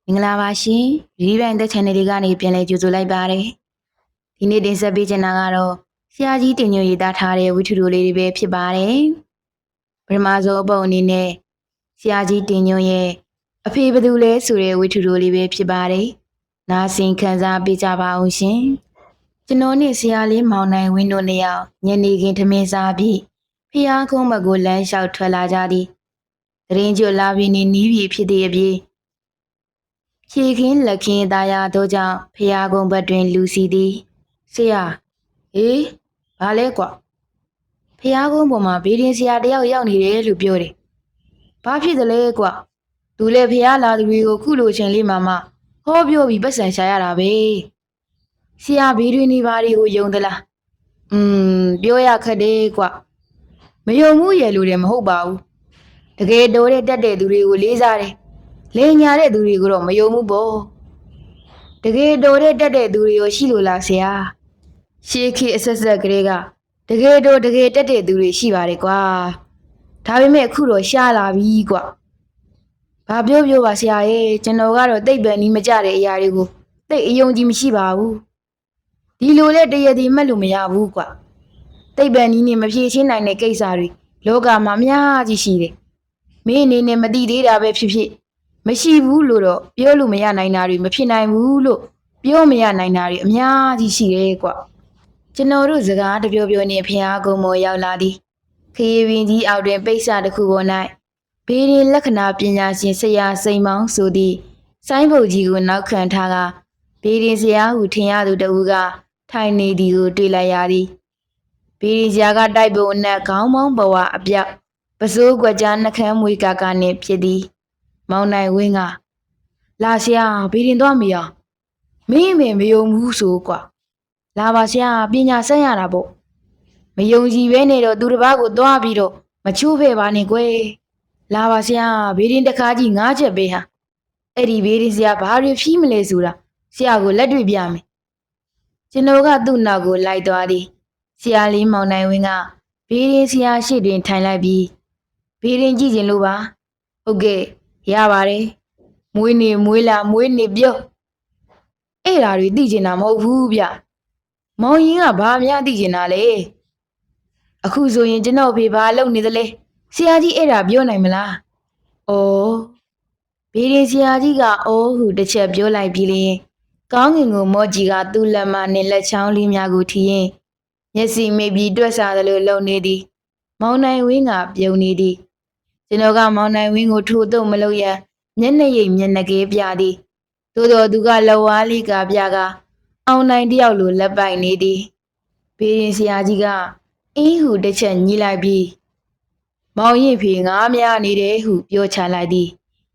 မင်္ဂလာပါရှင်ရီဘိုင်တဲ့ channel လေးကနေပြန်လည်ကြိုဆိုလိုက်ပါတယ်ဒီနေ့တင်ဆက်ပေးချင်တာကတော့ဆရာကြီးတင်ညွှန်ရေးသားထားတဲ့ဝိထုတိုလေးတွေပဲဖြစ်ပါတယ်ပထမဆုံးအပုပ်အနေနဲ့ဆရာကြီးတင်ညွှန်ရဲ့အဖေဘယ်သူလဲဆိုတဲ့ဝိထုတိုလေးပဲဖြစ်ပါတယ်နားဆင်ခံစားပေးကြပါအောင်ရှင်ကျွန်တော်နဲ့ဆရာလေးမောင်နိုင်ဝင်းတို့နှစ်ယောက်ညနေခင်းထမင်းစားပြီးဖျားကုန်းဘက်ကိုလမ်းလျှောက်ထွက်လာကြသည်တရင်ကျွလာပြီးနီးပြီဖြစ်သည့်အပြင်ခြေခင်းလက်ခင်းသားရတို့ကြောင့်ဖျားကုန်းဘက်တွင်လူစီသည်ဆရာဟေးဘာလဲကွာဖျားကုန်းပေါ်မှာဘေးရင်ဆရာတယောက်ရောက်နေတယ်လို့ပြောတယ်ဘာဖြစ်သလဲကွာသူလည်းဖျားလာသူတွေကိုခုလိုချိန်လေးမှဟောပြောပြီးပတ်စံရှာရတာပဲဆရာဘေးတွင်နေပါတွေကိုယုံသလားပြောရခက်တယ်ကွာမယုံဘူးရဲ့လို့လည်းမဟုတ်ပါဘူးတကယ်တော်တဲ့တက်တဲ့သူတွေကိုလေးစားတယ်လိန်ညာတဲ့သူတွေကိုတော့မယုံဘူးပေါ့တကယ်တော်တဲ့တက်တဲ့သူတွေရောရှိလို့လားဆရာရှေးခေတ်အဆက်ဆက်ကလေးကတကယ်တော်တကယ်တက်တဲ့သူတွေရှိပါတယ်ကွာဒါပေမဲ့အခုတော့ရှားလာပြီကွာဘာပြောပါဆရာရဲ့ကျွန်တော်ကတော့တိတ်ပန်နီးမကြတဲ့အရာတွေကိုတိတ်အယုံကြည်မရှိပါဘူးဒီလိုလဲတရည်တည်မှတ်လို့မရဘူးကွာတိတ်ပန်နီးနဲ့မဖြေရှင်းနိုင်တဲ့ကိစ္စတွေလောကမှာအများကြီးရှိတယ်မင်းအနေနဲ့မသိသေးတာပဲဖြစ်ဖြစ်မရှိဘူးလို့တော့ပြောလို့မရနိုင်တာတွေမဖြစ်နိုင်ဘူးလို့ပြောမရနိုင်တာတွေအများကြီးရှိတယ်ကွကျွန်တော်တို့စကားတပြောပြောနဲ့ဖျားကုံမော်ရောက်လာသည်ခရီးပင်ကြီးအောက်တွင်ပိတ်စတစ်ခုပေါ်၌ဘေးရင်လက္ခဏာပညာရှင်ဆရာစိန်မောင်ဆိုသည့်ဆိုင်းဘုတ်ကြီးကိုနောက်ခံထားကဘေးရင်ဆရာဟုထင်ရသူတဦးကထိုင်နေသည်ကိုတွေ့လိုက်ရသည်ဘေးရင်ဆရာကတိုက်ပုံအနက်ခေါင်းပေါင်းဘဝအပြောက်ပစိုးကွက်ကြားနှကမ်းမွေကာကနှင့်ဖြစ်သည်မောင်နိုင်ဝင်းကလာဆရာဘေးရင်သွားမရမင်းအမေမယုံဘူးဆိုကွာလာပါဆရာပညာဆက်ရတာပေါ့မယုံကြည်ပဲနဲ့တော့သူတစ်ပါးကိုသွားပြီးတော့မချိုးဖဲ့ပါနဲ့ကွယ်လာပါဆရာဘေးရင်တခါကြီး၅ချက်ပဲဟာအဲ့ဒီဘေးရင်ဆရာဘာတွေဖြီးမလဲဆိုတာဆရာကိုလက်တွေ့ပြမယ်ကျွန်တော်ကသူ့နောက်ကိုလိုက်သွားသည်ဆရာလေးမောင်နိုင်ဝင်းကဘေးရင်ဆရာရှေ့တွင်ထိုင်လိုက်ပြီးဘေးရင်ကြည့်ခြင်းလို့ပါဟုတ်ကဲ့ရပါတယ်မွေးနေမွေးလာမွေးနေပြောအဲ့ဓာတွေသိချင်တာမဟုတ်ဘူးဗျမောင်ရင်ကဘာများသိချင်တာလဲအခုဆိုရင်ကျွန်တော်ဖေဘာလုပ်နေသလဲဆရာကြီးအဲ့ဒါပြောနိုင်မလားဩဘေးရင်ဆရာကြီးကအိုးဟုတစ်ချက်ပြောလိုက်ပြီးလျင်ကောင်းငင်ကိုမော့ကြီးကသူ့လက်မနဲ့လက်ချောင်းလေးများကိုထီရင်မျက်စိမိပြီးတွက်စားသလိုလုံနေသည်မောင်နိုင်ဝင်းကပြုံနေသည်ကျွန်တော်ကမောင်နိုင်ဝင်းကိုထိုးတော့မလို့ရမျက်နှာရိပ်မျက်နှာကေးပြသည်သို့တော်သူကလက်ဝါးလေးကပြကအောင်နိုင်တယောက်လိုလက်ပိုက်နေသည်ဘေးရင်ဆရာကြီးကအင်းဟုတစ်ချက်ညီးလိုက်ပြီးမောင်ရင်ဖေငားများနေတယ်ဟုပြောချလိုက်သည်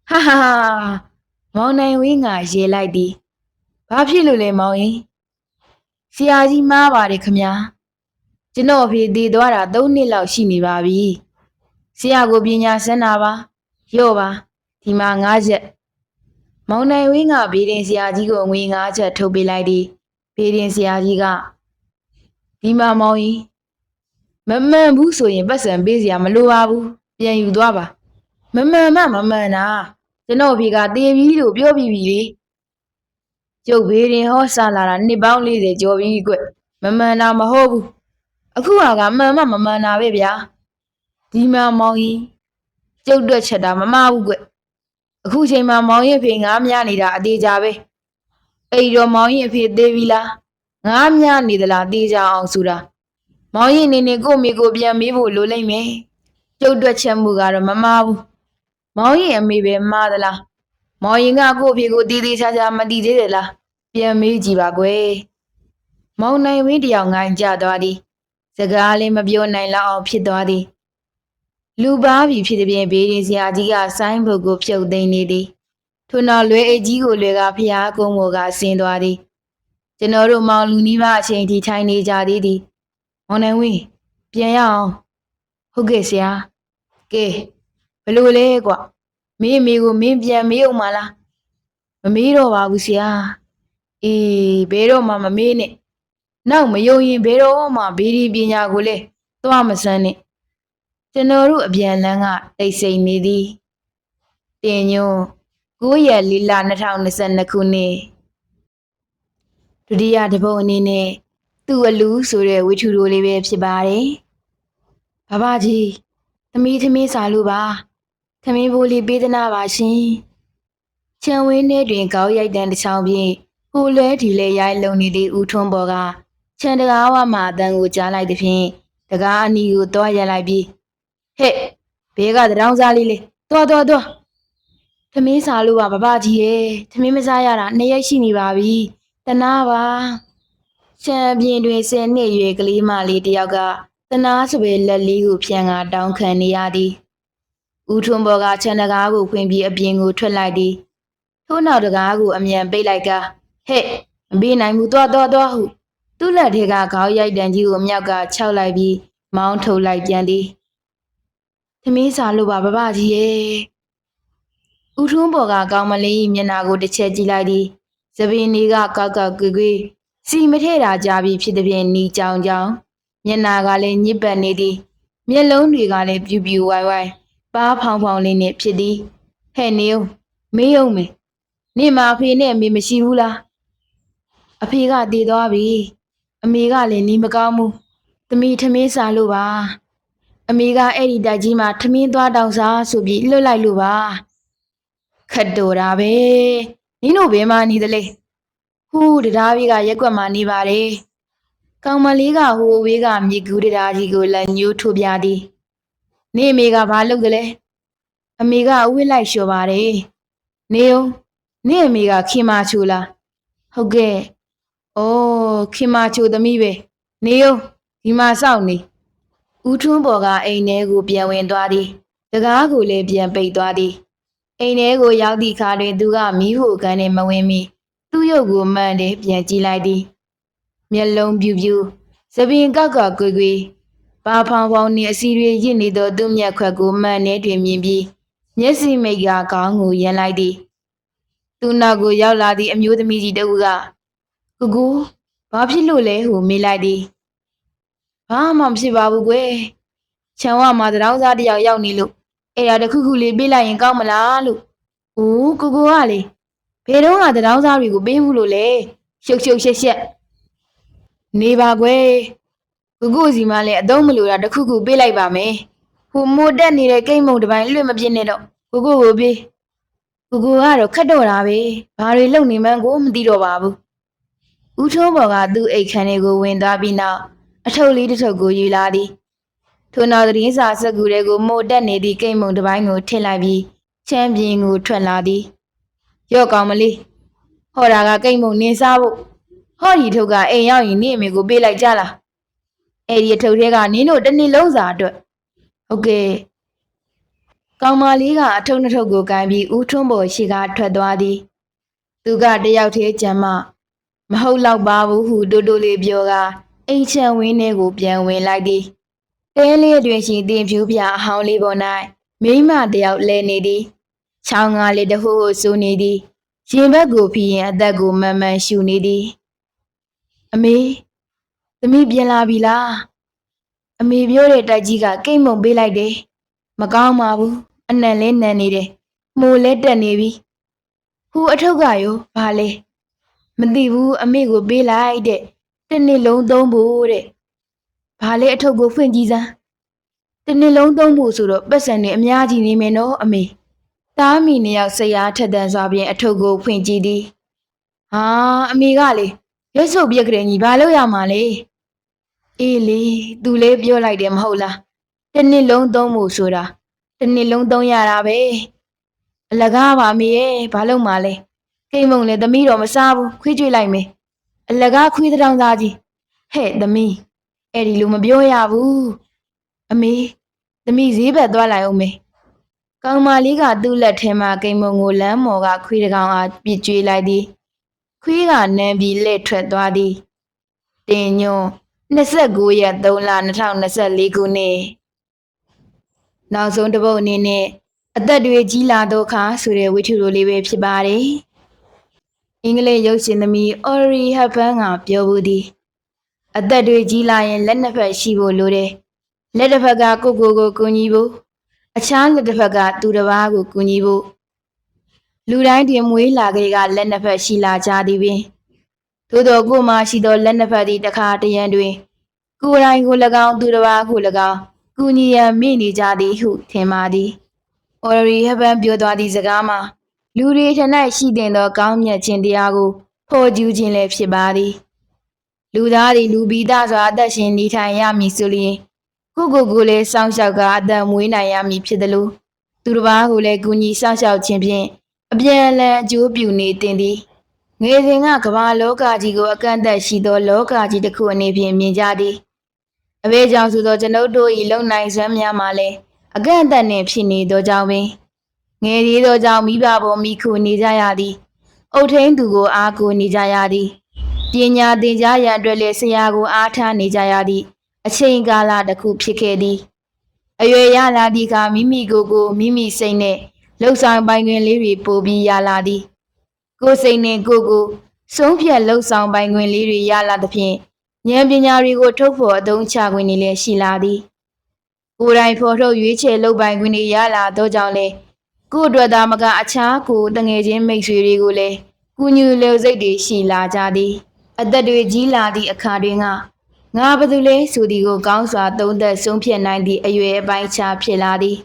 ဟာဟာမောင်နိုင်ဝင်းကရေလိုက်သည်ဘာဖြစ်လို့လဲမောင်ရင်ဆရာကြီးမားပါတယ်ခမညာကျွန်တော်ဖေတည်သွားတာ3နှစ်လောက်ရှိနေပါပြီဆရာကိုပညာစမ်းတာပါရော့ပါဒီမှာ9ချက်မောင်နိုင်ဝင်းကဘေးရင်ဆရာကြီးကိုငွေ9ချက်ထုတ်ပေးလိုက်သည်ဘေးရင်ဆရာကြီးကဒီမှာမောင်ရင်မမှန်ဘူးဆိုရင်ပတ်စံပေးစရာမလိုပါဘူးပြန်ယူသွားပါမမှန်တာကျွန်တော်ဖေကတေးပြီးလို့ပြောပြီးပြီလေကျုပ်ဘေးရင်ဟောဆာလာတာနှစ်ပေါင်း40ကျော်ပြီကွမမှန်တာမဟုတ်ဘူးအခုကမှန်မမှန်တာပဲဗျာဒီမှာမောင်ရင်ကျုပ်တွက်ချက်တာမမှားဘူးကွအခုချိန်မှာမောင်ရင်ဖေငားများနေတာအသေးကြပဲအဲ့တော့မောင်ရင်ဖေသေးပြီလားငားများနေသလားသေးကြအောင်ဆိုတာမောင်ရင်နေကိုမိကိုပြန်မေးဖို့လိုလိမ့်မယ်ကျုပ်တွက်ချက်မှုကတော့မမှားဘူးမောင်ရင်အမေပဲမှားသလားမောင်ရင်ကကိုဖေကိုသေးသေးချာချာမသိသေးတယ်လားပြန်မေးကြည့်ပါကွယ်မောင်နိုင်ဝင်းတယောက်ငိုင်းကြသွားသည်စကားလည်းမပြောနိုင်လောက်အောင်ဖြစ်သွားသည်လူပါပြီဖြစ်တဲ့ပြင်ဘေးရင်ဆရာကြီးကဆိုင်းဘုတ်ကိုဖြုတ်သိမ်းနေသည်ထို့နောက်လွယ်အိတ်ကြီးကိုလွယ်ကဖျားကုန်းပေါ်ကဆင်းသွားသည်ကျွန်တော်တို့မောင်လူနီးပါအချိန်ထိထိုင်နေကြသေးသည်မောင်နိုင်ဝင်းပြန်ရအောင်ဟုတ်ကဲ့ဆရာကဲဘလို့လဲကွမင်းအမေကိုမင်းပြန်မေးအောင်မလားမမေးတော့ပါဘူးဆရာအေးဘယ်တော့မှမမေးနဲ့နောက်မယုံရင်ဘယ်တော့မှဘေးဒီပညာကိုလဲသွားမစမ်းနဲ့ကျွန်တော်တို့အပြန်လန်းကတိတ်ဆိတ်နေသည်တင်ညွန်း 9 ရက် 4 လ 2022 ခုနှစ်ဒုတိယတစ်ပုဒ်အနေနဲ့သူ့အလူဆိုတဲ့ဝိထုတိုလေးပဲဖြစ်ပါတယ်။ဘဘကြီးသမီးစားလို့ပါ။သမီးဘိုးလေးပေးသနာပါရှင်။ခြံဝင်းထဲတွင်ကောက်ရိုက်တန်းတစ်ချောင်းဖြင့်ဟိုလဲဒီလဲရိုက်လုံနေသည့်ဦးထွန်းပေါ်ကခြံတကားဝမှအတန်ကိုကြားလိုက်သဖြင့်တကားအနီကိုတွားရလိုက်ပြီးဟဲ့ဘေးကတရောင်းစားလေးတွားသမီးစားလို့ပါဘဘကြီးရဲ့သမီးမစားရတာ2 ရက်ရှိနေပါပြီတနာပါခြံပြင်တွင်10 နှစ်ရွယ်ကလေးမလေးတယောက်ကတနာဆိုပဲလက်လေးကိုဖြန့်ကတောင်းခံနေရသည်ဦးထွန်းဘော်ကခြံတကားကိုဖွင့်ပြီးအပြင်ကိုထွက်လိုက်သည်ထို့နောက်တကားကိုအမြန်ပိတ်လိုက်ကဟဲ့မပေးနိုင်ဘူးတွားဟုသူ့လက်ထဲကခေါင်းရိုက်တန်ကြီးကိုမြောက်ကခြောက်လိုက်ပြီးမောင်းထုတ်လိုက်ပြန်သည်သမီးစားလို့ပါဘဘကြီးရဲ့ဦးထွန်းဘော်ကကောင်းမလေးမျက်နှာကိုတစ်ချက်ကြည့်လိုက်သည်သပင်တွေကကောက်ကွေစီမထဲ့တာကြပြီးဖြစ်တဲ့ဖြင့်နီကြောင်မျက်နှာကလည်းညစ်ပတ်နေသည်မျက်လုံးတွေကလည်းပြူဝိုင်းပါးဖောင်လေးနဲ့ဖြစ်သည်ဟဲ့နေဦးမေးအောင်မယ်နေမအဖေနဲ့အမေမရှိဘူးလားအဖေကတည်သွားပြီအမေကလည်းနေမကောင်းဘူးသမီးထမင်းစားလို့ပါအမေကအဲ့ဒီတိုက်ကြီးမှာထမင်းသွားတောင်းစားဆိုပြီးလွတ်လိုက်လို့ပါခတ်တော်တာပဲနင်းတို့ဘယ်မှာနေသလဲဟူးတရားကြီးကရက်ွက်မှာနေပါတယ်ကောင်မလေးကဟိုဝေးကမြေကူးတရားကြီးကိုလက်ညှိုးထိုးပြသည်နေအမေကဘာလုပ်ကြလဲအမေကအဝတ်လိုက်လျှော်ပါတယ်နေဦးနေအမေကခင်မချိုလားဟုတ်ကဲ့ဩခင်မချိုသမီးပဲနေဦးဒီမှာစောင့်နေဦးထွန်းဘော်ကအိမ်ထဲကိုပြန်ဝင်သွားသည်တကားကိုလည်းပြန်ပိတ်သွားသည်အိမ်ထဲကိုရောက်သည့်အခါတွင်သူကမီးဖိုကန်းနဲ့မဝင်မီသူ့ရုပ်ကိုမှန်တယ်ပြန်ကြည့်လိုက်သည်မျက်လုံးပြူသပင်ကောက်ကွေပါဖောင်နှင့်အစီတွေရစ်နေသောသူ့မျက်ခွက်ကိုမှန်နဲ့တွင်မြင်ပြီးမျက်စိမိတ်ကခေါင်းကိုရမ်းလိုက်သည်သူ့နောက်ကိုရောက်လာသည့်အမျိုးသမီးကြီးတဦးကကူဘာဖြစ်လို့လဲဟုမေးလိုက်သည်ဘာမှမဖြစ်ပါဘူးကွယ်ခြံဝမှာတရောင်းစားတယောက်ရောက်နေလို့အဲ့ဒါတခုခုလေးပေးလိုက်ရင်ကောင်းမလားလို့အိုးကိုကလေဘယ်တော့ကတရောင်းစားတွေကိုပေးဘူးလို့လဲရှုပ်ရှက်နေပါကွယ်ကိုစီမလည်းအသုံးမလိုတာတခုခုပေးလိုက်ပါမယ်ဟိုမိုတက်နေတဲ့ကိတ်မုံတစ်ပိုင်းလွတ်မပြစ်နဲ့တော့ကိုပေးကိုကတော့ခတ်တော့တာပဲဘာတွေလုပ်နေမှန်းကိုမသိတော့ပါဘူးဦးထွန်းဘော်ကသူ့အိတ်ခမ်းလေးကိုဝင်သွားပြီးနောက်အထုပ်လေးတစ်ထုပ်ကိုယူလာသည်ထို့နောက်သတင်းစာစက်ကူတွေကိုမိုတက်နေသည့်ကိတ်မုံတစ်ပိုင်းကိုထည့်လိုက်ပြီးချမ်းပြင်းကိုထွက်လာသည်ရော့ကောင်မလေးဟောတာကကိတ်မုံနင်းစားဖို့ဟောဒီထုပ်ကအိမ်ရောက်ရင်နေအမေကိုပေးလိုက်ကြလားအဲ့ဒီအထုပ်ထဲကနင်းတို့တစ်နှစ်လုံးစာအတွက်ဟုတ်ကဲ့ကောင်မလေးကအထုပ်နှစ်ထုပ်ကိုကန်ပြီးဦးထွန်းဘော်ရှိကထွက်သွားသည်သူကတယောက်တည်းကြမ်းမဟုတ်တော့ပါဘူးဟုတိုးလေးပြောကအိမ်ချံဝင်းထဲကိုပြန်ဝင်လိုက်သည်တဲလေးတွင်ရှိတင်ဖြူပြအဟောင်းလေးပေါ်၌မိမတယောက်လဲနေသည်ချောင်းကားလေးတဟိုးစိုးနေသည်ရင်ဘက်ကိုဖိရင်အသက်ကိုမန်ရှူနေသည်အမေသမီးပြန်လာပြီလားအမေပြောတဲ့တိုက်ကြီးကကိတ်မုံပေးလိုက်တယ်မကောင်းပါဘူးအနံလဲနံနေတယ်မိုးလဲတက်နေပြီဟူအထုပ်ကရောဘာလဲမသိဘူးအမေကိုပေးလိုက်တဲ့တစ်နှစ်လုံးသုံးဖို့တဲ့ဘာလဲအထုပ်ကိုဖွင့်ကြည့်စမ်းတစ်နှစ်လုံးသုံးဖို့ဆိုတော့ပတ်စံတွေအများကြီးနေမယ်နော်အမေသားမိနှစ်ယောက်ဆရာထက်တန်စွာဖြင့်အထုပ်ကိုဖွင့်ကြည့်သည်ဟာအမေကလေရွတ်ဆုပ်ပြက်ကလေးကြီးဘာလို့ရမှာလဲအေးလေသူလေးပြောလိုက်တယ်မဟုတ်လားတစ်နှစ်လုံးသုံးဖို့ဆိုတာတစ်နှစ်လုံးသုံးရတာပဲအလကားပါမေရဲ့ဘာလို့မှလဲကိတ်မုံလေသမီးတော်မစားဘူးခွေးကြွေးလိုက်မယ်အလကားခွေးတောင်သားကြီးဟဲ့သမီးအဲ့ဒီလိုမပြောရဘူးအမေသမီးဈေးဘက်သွားလိုက်အောင်မေကောင်မလေးကသူ့လက်ထဲမှာကိတ်မုံကိုလမ်းမော်ကခွေးတကောင်အားပြစ်ကျွေးလိုက်သည်ခွေးကနမ်းပြီးလှည့်ထွက်သွားသည်တင်ညွန်း29 ရက် 3 လ 2024 ခုနှစ်နောက်ဆုံးတစ်ပုဒ်အနေနဲ့အသက်တွေကြီးလာသောအခါဆိုတဲ့ဝိထုတိုလေးပဲဖြစ်ပါတယ်အင်္ဂလိပ်ရုပ်ရှင်သမီး Audrey Hepburn ကပြောဘူးသည်အသက်တွေကြီးလာရင်လက်နှစ်ဖက်ရှိဖို့လိုတယ်လက်တစ်ဖက်ကကိုကူညီဖို့အခြားလက်တစ်ဖက်ကသူတစ်ပါးကိုကူညီဖို့ လူတိုင်းတွင်မွေးလာကလေးကလက်နှစ်ဖက်ရှိလာကြသည်ပင်သို့သောကိုမှရှိသောလက်နှစ်ဖက်သည်တခါတရံတွင်ကိုယ်တိုင်ကို၎င်းသူတစ်ပါးကို၎င်းကုညီရန်မိနေကြသည်ဟုထင်ပါသည်။အော်ရီဟပန်ပြောသွားသည့်စကားမှာလူတွေထ၌ရှိတင်သောကောင်းမြတ်ခြင်းတရားကိုဖော်ကျူးခြင်းလည်းဖြစ်ပါသည်။လူသားသည်လူပိသားစွာအသက်ရှင်နေထိုင်ရမည်ဆိုလျှင်ကိုလည်းစောင့်ရှောက်ကအသက်မွေးနိုင်ရမည်ဖြစ်သလိုသူတစ်ပါးကိုလည်းကုညီစောင့်ရှောက်ခြင်းဖြင့်အပြန်အလှန်အကျိုးပြုနေသင့်သည်။ငယ်စဉ်ကကမ္ဘာလောကကြီးကိုအကန့်အသတ်ရှိသောလောကကြီးတစ်ခုအနေဖြင့်မြင်ကြသည်။အဘဲကြောင့်ဆိုသောကျွန်ုပ်တို့၏လုံနိုင်စွမ်းများမှာလည်းအကန့်အသတ်နှင့်ဖြစ်နေသောကြောင့်ပင်ငယ်သေးသောကြောင့်မိဘပေါ်မိခိုနေကြရသည်။အုတ်ထိန်သူကိုအားကိုနေကြရသည်။ပညာသင်ကြားရန်အတွက်လည်းဆရာကိုအားထားနေကြရသည်။အချိန်ကာလတစ်ခုဖြစ်ခဲ့သည်။အရွယ်ရလာသည့်အခါမိမိကိုယ်ကိုမိမိစိတ်နှင့်လှုပ်ဆောင်ပိုင်ခွင့်လေးတွေပိုပြီးရလာသည်။ကိုယ်စိတ်နှင့်ကိုယ်ကိုဆုံးဖြတ်လှုပ်ဆောင်ပိုင်ခွင့်လေးတွေရလာသဖြင့်ဉာဏ်ပညာတွေကိုထုတ်ဖော်အသုံးချခွင့်တွေလည်းရှိလာသည်။ကိုယ်တိုင်ဖော်ထုတ်ရွေးချယ်လုပ်ပိုင်ခွင့်တွေရလာသောကြောင့်လည်းကိုယ်အတွက်သာမကအခြားကိုတငယ်ချင်းမိတ်ဆွေတွေကိုလည်းကုညူလျော်စိတ်တွေရှိလာကြသည်။အသက်တွေကြီးလာသည့်အခါတွင်ကငါဘယ်သူလဲဆိုသည်ကိုကောင်းစွာသုံးသပ်ဆုံးဖြတ်နိုင်သည့်အရွယ်အပိုင်းခြားဖြစ်လာသည်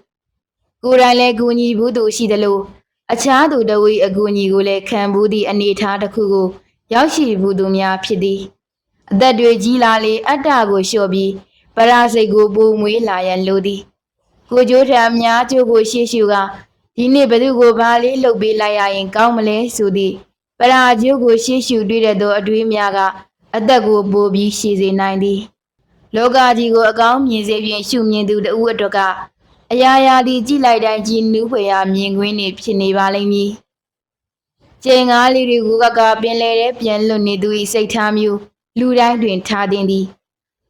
ကိုယ်တိုင်လည်းကူညီဘူးသူရှိသလိုအခြားသူတို့၏အကူအညီကိုလည်းခံဘူးသည့်အနေအထားတစ်ခုကိုရောက်ရှိဘူးသူများဖြစ်သည်အသက်တွေကြီးလာလေအတ္တကိုလျှော့ပြီးပရာစိတ်ကိုပုံမွေးလာရန်လိုသည်ကိုကြိုးထံအများကျိုးကိုရှေ့ရှုကဒီနေ့ဘယ်သူကိုဘာလေးလှုပ်ပေးလိုက်ရရင်ကောင်းမလဲဆိုသည့်ပရာကျိုးကိုရှေ့ရှုတွေ့တဲ့သောအတွေးများကအသက်ကိုပိုပြီးရှည်စေနိုင်သည်လောကကြီးကိုအကောင်းမြင်စေဖြင့်ရှုမြင်သူတဦးအတွက်ကအရာရာသည်ကြည့်လိုက်တိုင်းကြည်နူးဖွယ်ရာမြင်ကွင်းတွေဖြစ်နေပါလိမ့်မည်ကျင်ငါးလေးတွေကိုကပင်လေတဲ့ပြန်လွတ်နေသူ၏စိတ်ထားမျိုးလူတိုင်းတွင်ထားတင်သည်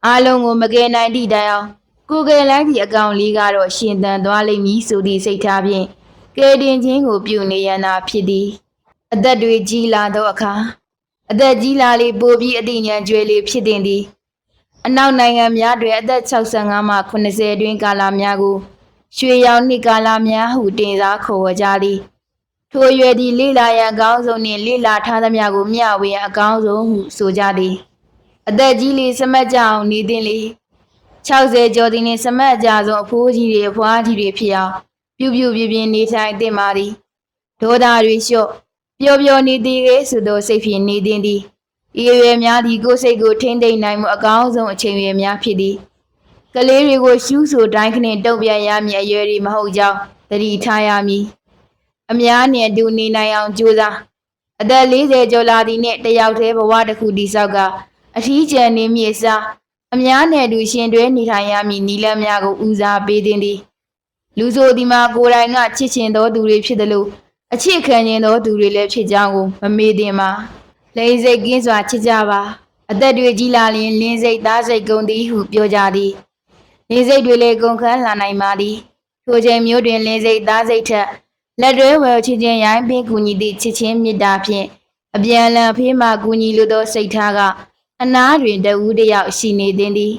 အားလုံးကိုမကယ်နိုင်သည့်တိုင်အောင်ကိုယ်ကယ်လိုက်သည့်အကောင်လေးကတော့ရှင်သန်သွားလိမ့်မည်ဆိုသည့်စိတ်ထားဖြင့်ကယ်တင်ခြင်းကိုပြုနေရန်သာဖြစ်သည်အသက်တွေကြီးလာသောအခါအသက်ကြီးလာလေပိုပြီးအသိဉာဏ်ကျွယ်လေဖြစ်တင်သည်အနောက်နိုင်ငံများတွင်အသက်65မှ80တွင်ကာလများကိုရွှေရောင်နှစ်ကာလများဟုတင်စားခေါ်ဝေါ်ကြသည်ထိုအရွယ်သည်လေလာရန်အကောင်းဆုံးနှင့်လေလာထားသမျှကိုမျှဝေရန်အကောင်းဆုံးဟုဆိုကြသည်အသက်ကြီးလေစမတ်ကြအောင်နေသင့်လေ60ကျော်သည်နှင့်စမတ်ကြဆုံးအဖိုးကြီးတွေအဖွားကြီးတွေဖြစ်အောင်ပြုပြပြနေထိုင်သင့်ပါသည်ဒေါသတွေလျှော့ပျော်ပျော်နေသည်ကဲဆိုသောစိတ်ဖြင့်နေသင့်သည်ဤအရွယ်များသည်ကိုယ်စိတ်ကိုထိမ့်သိမ့်နိုင်မှုအကောင်းဆုံးအချိန်ရွယ်များဖြစ်သည်ကလေးတွေကိုရှူးဆိုတိုင်းခနဲ့တုံ့ပြန်ရမည်အရွယ်တွေမဟုတ်ကြောင်းသတိထားရမည်အများနဲ့အတူနေနိုင်အောင်ကြိုးစားအသက်40ကျော်လာသည်နှင့်တယောက်တည်းဘဝတစ်ခုတည်ဆောက်ကအထီးကျန်နေမည်အစားအများနဲ့အတူရှင်တွဲနေထိုင်ရမည်နီလန်းများကိုဦးစားပေးသင့်သည်လူဆိုဒီမှာကိုယ်တိုင်ကချစ်ချင်သောသူတွေဖြစ်သလိုအချစ်ခံခြင်းသောသူတွေလည်းဖြစ်ကြောင်းကိုမမေ့သင့်ပါလိန်စိတ်ကင်းစွာချစ်ကြပါအသက်တွေကြီးလာရင်လင်းစိတ်သားစိတ်ကုန်သည်ဟုပြောကြသည်လင်းစိတ်တွေလည်းကုန်ခန်းလာနိုင်ပါသည်ထိုချိန်မျိုးတွင်လင်းစိတ်သားစိတ်ထက်လက်တွဲဝယ်ချစ်ခြင်းရိုင်းပင်ကူညီသည့်ချစ်ချင်းမေတ္တာဖြင့်အပြန်အလှန်ဖေးမှကူညီလိုသောစိတ်ထားကအနားတွင်တဦးတစ်ယောက်ရှိနေသည်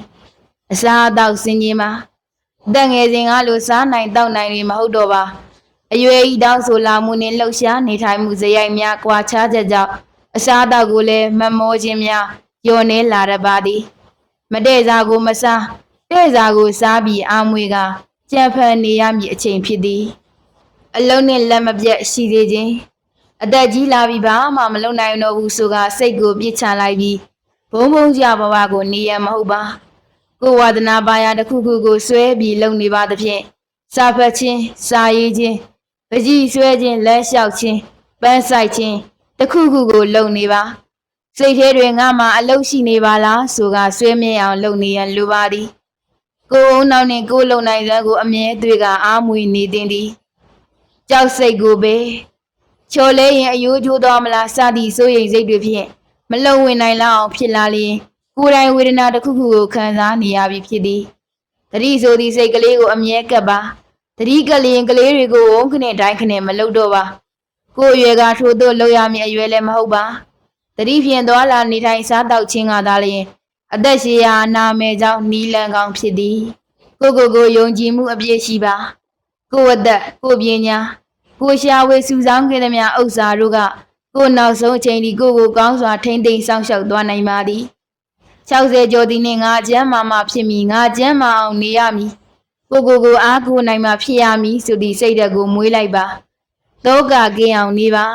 အစားအသောက်စင်ခြင်းမှာတက်ငယ်စဉ်ကလိုစားနိုင်တောက်နိုင်တွေမဟုတ်တော့ပါအရွယ်ဤတောင်းဆိုလာမှုနှင့်လှုပ်ရှားနေထိုင်မှုဇယိုက်များကွာခြားချက်ကြောင့်အစားအသောက်ကိုလည်းမမောခြင်းများညှော်နေလာရပါသည်မတဲ့စားကိုမစားတဲ့စားကိုစားပြီးအာမွေကကြံဖန်နေရမည်အချိန်ဖြစ်သည်အလုံးနှင့်လက်မပြတ်ရှိစေခြင်းအသက်ကြီးလာပြီးဘာမှမလုပ်နိုင်တော့ဘူးဆိုကစိတ်ကိုပြစ်ချလိုက်ပြီးဘုံဘုံကြဘဝကိုနေရမဟုတ်ပါကိုဝါဒနာပါရတစ်ခုခုကိုဆွဲပြီးလုံနေပါသဖြင့်စာဖတ်ခြင်းစာရေးခြင်းပကြီးဆွဲခြင်းလက်လျှောက်ခြင်းပန်းဆိုင်ခြင်းတခုခုကိုလုံနေပါစိတ်ထဲတွင်ငါမှအလုရှိနေပါလားဆိုကဆွဲမြဲအောင်လုံနေရန်လိုပါသည်ကိုယ်အုံနောက်နှင့်ကိုယ်လုံနိုင်စွမ်းကိုအမြဲတွေ့ကအားမွေနေသည်ကြောက်စိတ်ကိုပဲချော်လဲရင်အယိုးကျိုးသွားမလားစသည့်စိုးရိမ်စိတ်တွေဖြင့်မလုံဝင်နိုင်လောက်အောင်ဖြစ်လာလျင်ကိုယ်တိုင်ဝေဒနာတစ်ခုခုကိုခံစားနေရပြီဖြစ်သည်တတိဆိုသည့်စိတ်ကလေးကိုအမြဲကပ်ပါတတိကလျင်ကလေးတွေကိုဝုန်းခနဲ့တိုင်းခနဲ့မလုံတော့ပါကိုယ်အရွယ်ကထို့သို့လုံရမည်အရွယ်လည်းမဟုတ်ပါတတိဖြင့်သွားလာနေထိုင်စားတောက်ခြင်းကသာလျင်အသက်ရှည်ရာနာမယ်ကြောင့်နီလန်ကောင်းဖြစ်သည်ကိုယုံကြည်မှုအပြည့်ရှိပါကိုယ်အသက်ကိုပညာ ကိုရှာဝေစုဆောင်းခဲ့သည်များဥစ္စာတို့ကကိုနောက်ဆုံးအချိန်ဒီကိုကောင်းစွာထိမ့်သိမ်းဆောင်ရှောက်သွားနိုင်ပါသည်60ကျော်သည်နှင့်ငါကျမ်းမာဖြစ်မည်ငါကျမ်းမာအောင်နေရမည်ကိုအားကိုနိုင်မှဖြစ်ရမည်ဆိုသည့်စိတ်ဓာတ်ကိုမွေးလိုက်ပါတောကကင်းအောင်နေပါ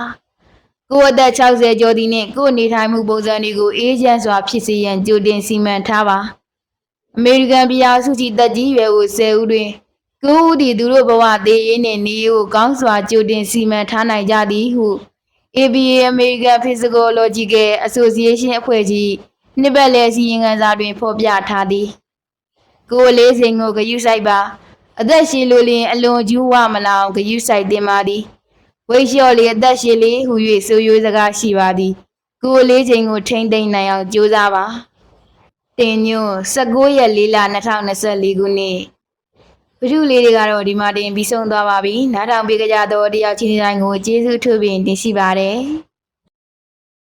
ကိုအသက်60ကျော်သည်နှင့်ကိုနေထိုင်မှုပုံစံတွေကိုအေးချမ်းစွာဖြစ်စေရန်ကြိုတင်စီမံထားပါအမေရိကန်ပြည်အောင်စုကြည်တက်ကြီးရွယ်ကို10ဦးတွင်ကိုဦးသည်သူတို့ဘဝသေးရေးနှင့်နေကိုကောင်းစွာကြိုတင်စီမံထားနိုင်ကြသည်ဟု ABA American Physiological Association အဖွဲ့ကြီးနှစ်ပတ်လည်စီရင်ခံစာတွင်ဖော်ပြထားသည်ကိုယ်လေးစိန်ကိုဂရုစိုက်ပါအသက်ရှည်လိုလျင်အလွန်ကျူးဝမလောင်ဂရုစိုက်တင်ပါသည်ဝိတ်လျှော့လေအသက်ရှည်လေဟူ၍ဆိုရိုးစကားရှိပါသည်ကိုယ်လေးချိန်ကိုထိမ့်သိမ့်နိုင်အောင်ကြိုးစားပါတင်ညွန်း19ရက်4လ2024ခုနှစ်ဗီဒီယိုလေးတွေကတော့ဒီမှာတင်ပြီးဆုံးသွားပါပြီနားထောင်ပေးကြတော့တယောက်ချင်းတိုင်းကိုကျေးဇူးထူးပင်တင်ရှိပါတယ်